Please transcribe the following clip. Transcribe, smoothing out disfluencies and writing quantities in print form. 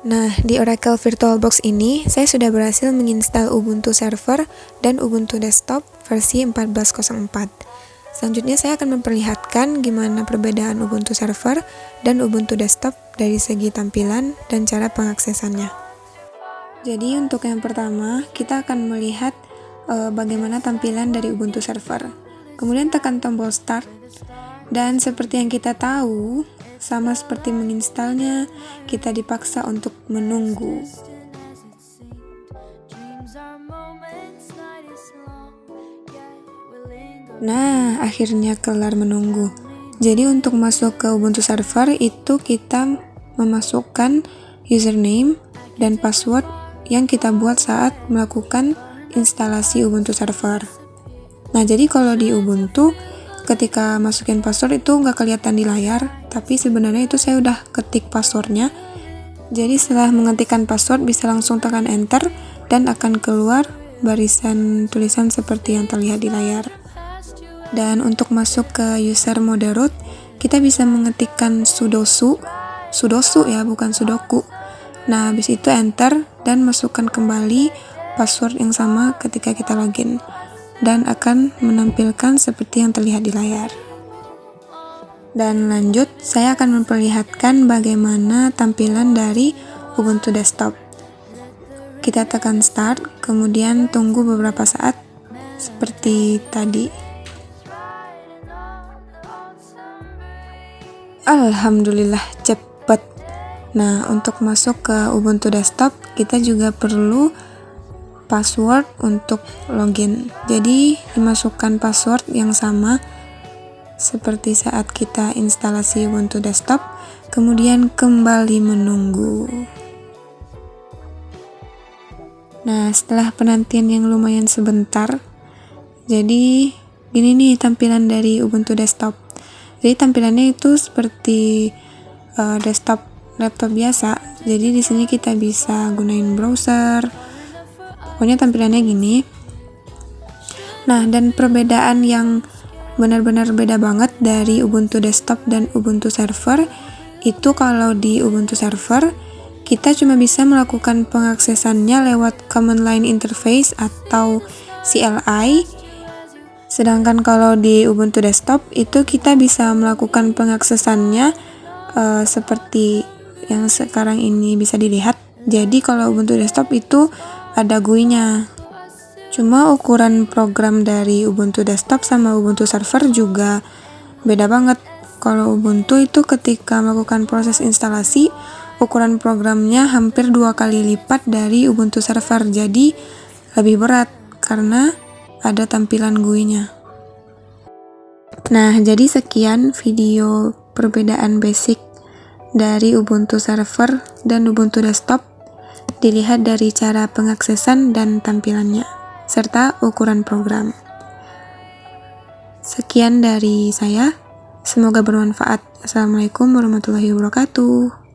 Nah, di Oracle VirtualBox ini, saya sudah berhasil menginstal Ubuntu Server dan Ubuntu Desktop versi 14.04. Selanjutnya saya akan memperlihatkan gimana perbedaan Ubuntu Server dan Ubuntu Desktop dari segi tampilan dan cara pengaksesannya. Jadi untuk yang pertama, kita akan melihat bagaimana tampilan dari Ubuntu Server. Kemudian tekan tombol Start, dan seperti yang kita tahu, sama seperti menginstalnya, kita dipaksa untuk menunggu. Nah, akhirnya kelar menunggu. Jadi untuk masuk ke Ubuntu Server itu kita memasukkan username dan password yang kita buat saat melakukan instalasi Ubuntu Server. Nah, jadi kalau di Ubuntu, ketika masukin password itu nggak kelihatan di layar, tapi sebenarnya itu saya udah ketik passwordnya. Jadi setelah mengetikkan password bisa langsung tekan enter dan akan keluar barisan tulisan seperti yang terlihat di layar. Dan untuk masuk ke user mode root, kita bisa mengetikkan sudoku ya, bukan sudoku. Nah, habis itu enter dan masukkan kembali password yang sama ketika kita login, dan akan menampilkan seperti yang terlihat di layar. Dan lanjut, saya akan memperlihatkan bagaimana tampilan dari Ubuntu Desktop. Kita tekan start, kemudian tunggu beberapa saat seperti tadi. Alhamdulillah cepet. Nah, untuk masuk ke Ubuntu Desktop, kita juga perlu password untuk login. Jadi, dimasukkan password yang sama seperti saat kita instalasi Ubuntu Desktop, kemudian kembali menunggu. Nah, setelah penantian yang lumayan sebentar, jadi gini nih tampilan dari Ubuntu Desktop. Jadi tampilannya itu seperti desktop laptop biasa. Jadi di sini kita bisa gunain browser. Pokoknya tampilannya gini. Nah, dan perbedaan yang benar-benar beda banget dari Ubuntu Desktop dan Ubuntu Server itu kalau di Ubuntu Server kita cuma bisa melakukan pengaksesannya lewat Command Line Interface atau CLI. Sedangkan kalau di Ubuntu Desktop itu kita bisa melakukan pengaksesannya seperti yang sekarang ini bisa dilihat. Jadi kalau Ubuntu Desktop itu ada GUI-nya. Cuma ukuran program dari Ubuntu Desktop sama Ubuntu Server juga beda banget. Kalau Ubuntu itu ketika melakukan proses instalasi, ukuran programnya hampir 2 kali lipat dari Ubuntu Server. Jadi lebih berat karena ada tampilan GUI-nya. Nah, jadi sekian video perbedaan basic dari Ubuntu Server dan Ubuntu Desktop. Dilihat dari cara pengaksesan dan tampilannya, serta ukuran program. Sekian dari saya, semoga bermanfaat. Assalamualaikum warahmatullahi wabarakatuh.